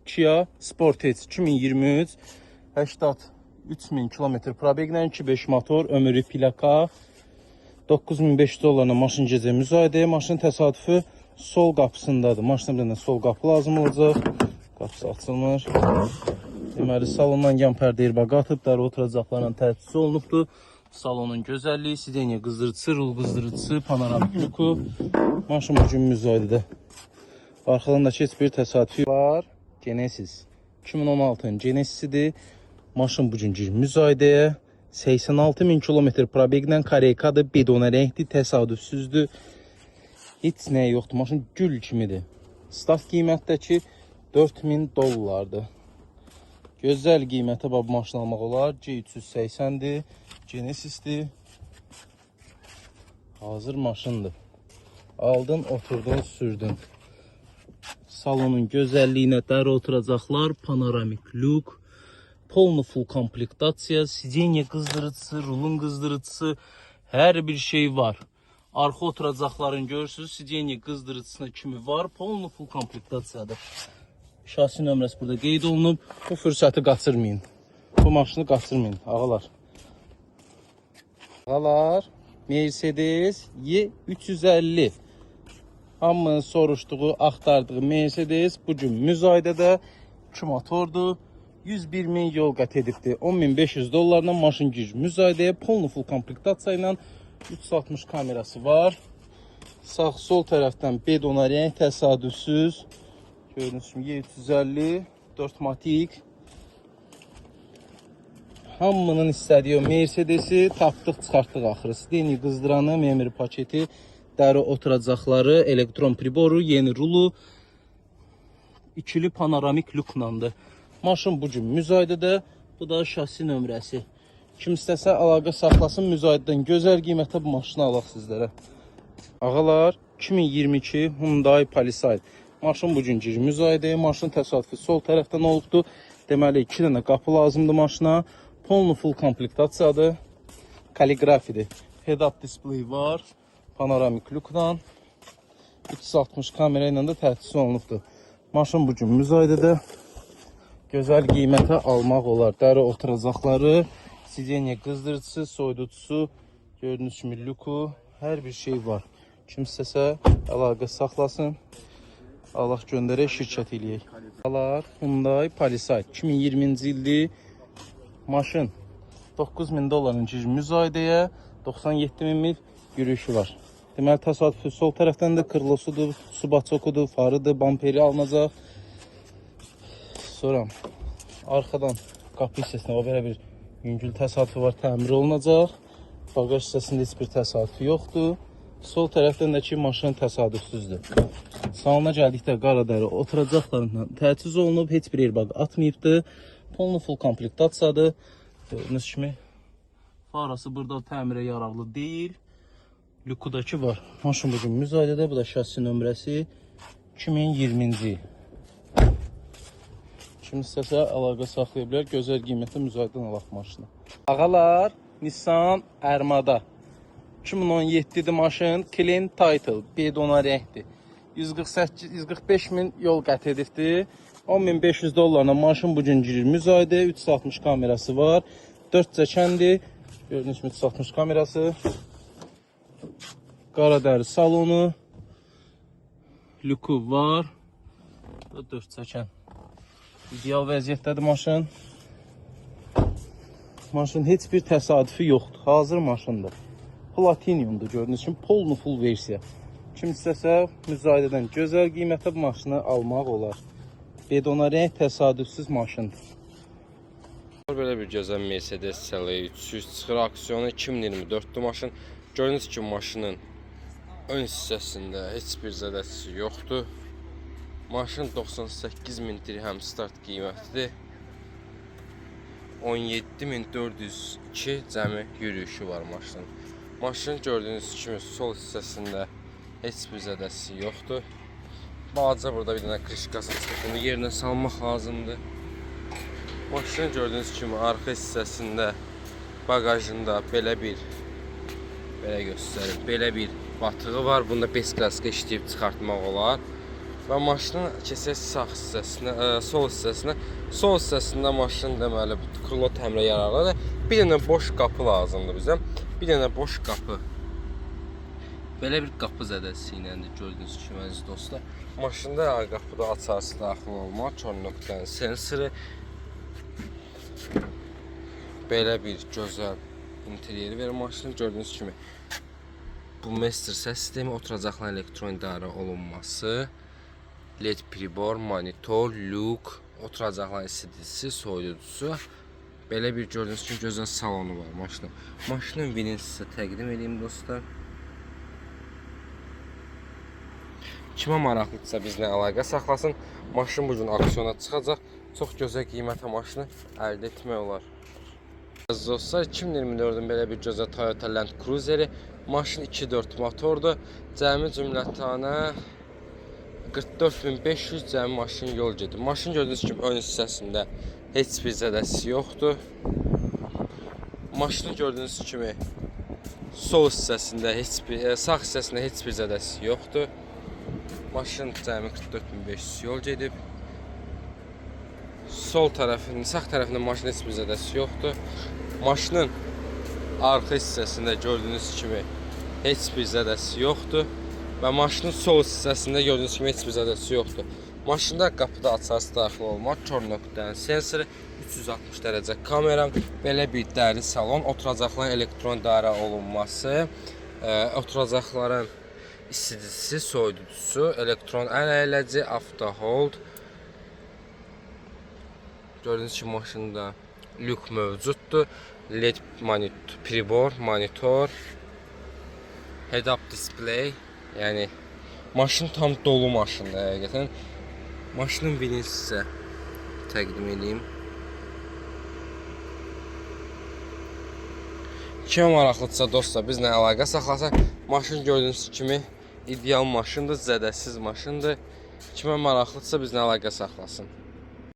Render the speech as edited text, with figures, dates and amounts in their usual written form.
Kia Sportage 2023 83.000 km probeglə 2.5 motor, ömrü plaka, 9500 dolarla maşın gecə müzayədə. Maşın təsadüfü sol qapısındadır. Maşına bir dənə sol qapı lazım olacaq. Qapısı açılmır. Deməli, salondan yan pərdə airbag atıb, dərə oturacaqlarla təchiz olunubdur. Salonun gözəlliyi, sideniya qızdırıcısı, rul qızdırıcısı, panoramik luku. Maşın bugün müzayədədə. Arxalarındakı heç bir təsadüfi var. Genesis 2016'nın Genesis'idir. Maşın bugün müzayədəyə. 86.000 km probeglə Koreykadır, bedona renkli, təsadüfsüzdür. Heç nəyə yoxdur. Maşın gül kimidir. Start qiymətdəki 4.000 dollardır. Gözəl qiymətə bu maşın almaq olar. G380'dir. Genesis'dir. Hazır maşındır. Aldın, oturdun, sürdün. Salonun gözəlliyinə dərə oturacaqlar, panoramik luk, polnu full komplektasiya, sideniya qızdırıcısı, rulun qızdırıcısı, hər bir şey var. Arxa oturacaqların görürsünüz, sideniya qızdırıcısına kimi var, polnu full komplektasiyadır. Şasi nömrəsi burada qeyd olunub, bu fürsəti qaçırmayın. Bu maşını qaçırmayın, ağalar. Ağalar, Mercedes E350. Hamının soruşduğu, axtardığı Mercedes bugün müzayədədə 2 motordur. 101.000 yol qət edibdir. 10.500 dollarla maşın gir müzayədəyə. Polnu full komplektasiya ilə 360 kamerası var. Sağ sol tərəfdən bedona renk, təsadüfsüz. Gördüyünüz kimi E350 4matik. Hamının istədiyi Mercedes'i tapdıq, çıxartdıq axırı. Sideniya qızdıranı, memri paketi, dərə oturacaqları, elektron priboru, yeni rulu, ikili panoramik luklandı. Maşın bugün müzayədədə, bu da şasi nömrəsi. Kim istəsə əlaqə saxlasın, müzayədədən gözəl qiymətə bu maşını alaq sizlərə. Ağalar, 2022 Hyundai Palisade. Maşın bugün gir müzayədəyə, maşın təsadüfi sol tərəfdən olubdur. Deməli, 2 dənə qapı lazımdır maşına. Polnu full komplektasiyadır, kaligrafidir. Head-up display var. Panoramik lukdan 360 kamera ilə də təchiz olunubdur. Maşın bugün müzayədədə gözəl qiymətə almaq olar. Dərə oturacaqları, sideniya qızdırıcısı, soyuducusu, gördüyünüz kimi luku, hər bir şey var. Kim istəsə əlaqə saxlasın. Allah göndərək, şirkət eləyək. Hyundai Palisade 2020-ci ildir. Maşın 9.000 doların gir müzayədəyə, 97.000 mil yürüyüşü var. Deməli, təsadüfü sol tərəfdən də kırlosudur, subaçokudur, farıdır, bamperi alınacaq. Sonra arxadan qapı hissəsində belə bir yüngül təsadüfü var, təmir olunacaq. Bagaj hissəsində heç bir təsadüfü yoxdur. Sol tərəfdən də ki, maşın təsadüfsüzdür. Salona gəldikdə qara dərə oturacaqlarından təchiz olunub, heç bir airbag atmayıbdır. Polnu full komplektasiyadır. Gördüyünüz kimi farası burada təmirə yararlı deyil. Lukudakı var. Maşın bugün müzayədədə, bu da şasi nömrəsi 2020-ci il. Kim istəsə əlaqə saxlaya bilər, gözəl qiymətə müzayədədən alaq maşını. Ağalar, Nissan Armada 2017'dir maşın, clean title, bedona renkdir. 145 min yol qət edibdir. 10.500 dollarla maşın bugün girir müzayədə, 360 kamerası var. 4 çəkəndir. Gördüyünüz kimi 360 kamerası. Qara dəri salonu. Luku var. 4 çəkən. İdeal vəziyyətdədir maşın. Maşın heç bir təsadüfü yoxdur. Hazır maşındır. Platinumdur gördüyünüz kimi. Polnu full versiya. Kim istəsə müzayədədən gözəl qiymətə bu maşını almaq olar. Bedona renk təsadüfsüz maşındır. Belə bir gözəl Mercedes CLA 300 çıxır aksiyonu 2024'dür maşın. Gördüyünüz kimi maşının ön hissəsində heç bir zədəsi yoxdur. Maşın 98.000 dirhəm start qiymətidir. 17.402 cəmi yürüyüşü var maşının. Maşın gördüyünüz kimi sol hissəsində heç bir zədəsi yoxdur. Balaca burada bir dənə krişkası çıxıb, bunu yerinə salmaq lazımdır. Maşın gördüyünüz kimi arxa hissəsində, bagajında belə göstərir, belə bir batığı var. Bunda 5 qaska işləyib çıxartmaq olar. Və maşının keçək sağ hissəsinə, sol hissəsinə. Sol hissəsində maşın deməli krulo təmirə yararlıdır. Bir dənə boş qapı lazımdır bizə. Bir dənə boş qapı. Belə bir qapı zədəsi ilə gördüyünüz kimi əziz dostlar. Maşında qapıda açarsı daxil olmaq, kör nöqtənin sensoru. Belə bir gözəl interyeri verir maşının gördüyünüz kimi. Bu master səs sistemi, oturacaqların elektron idarə olunması, LED pribor, monitor, lük, oturacaqların isidicisi, soyuducusu. Belə bir gördüyünüz kimi gözəl salonu var maşının. Maşının vinini sizə təqdim edeyim dostlar. Kimə maraqlıdırsa bizlə əlaqə saxlasın. Maşın bu gün aksiyona çıxacaq. Çox gözəl qiymətə maşını əldə etmək olar. Əziz dostlar, 2024-ün belə bir gözəl Toyota Land Cruiser-i. Maşın 2.4 motordur. Cəmi cümlətanə 44.500 cəmi maşın yol gedir. Maşın gördüyünüz kimi ön hissəsində heç bir zədəsi yoxdur. Maşını gördüyünüz kimi sol hissəsində sağ hissəsində heç bir zədəsi yoxdur. Maşın cəmi 44.500 yol gedib. Sol tərəfinin, sağ tərəfində maşının heç bir zədəsi yoxdur. Maşının arxa hissəsində gördüyünüz kimi heç bir zədəsi yoxdur. Və maşının sol hissəsində gördüyünüz kimi heç bir zədəsi yoxdur. Maşında qapıda açarsı daxil olmaq, kör nöqtənin sensoru, 360 dərəcə kamera, belə bir dəri salon, oturacaqların elektron idarə olunması, oturacaqların isidicisi, soyuducusu, elektron əl əyləci, avto hold. Gördüyünüz kimi maşında lük mövcuddur. LED monitor, pribor, monitor, head-up display. Yəni maşın tam dolu maşındır həqiqətən. Maşının vinini sizə təqdim edeyim. Kimə maraqlıdırsa dostlar bizlə əlaqə saxlasın. Maşın gördüyünüz kimi ideal maşındır, zədəsiz maşındır. Kimə maraqlıdırsa bizlə əlaqə saxlasın.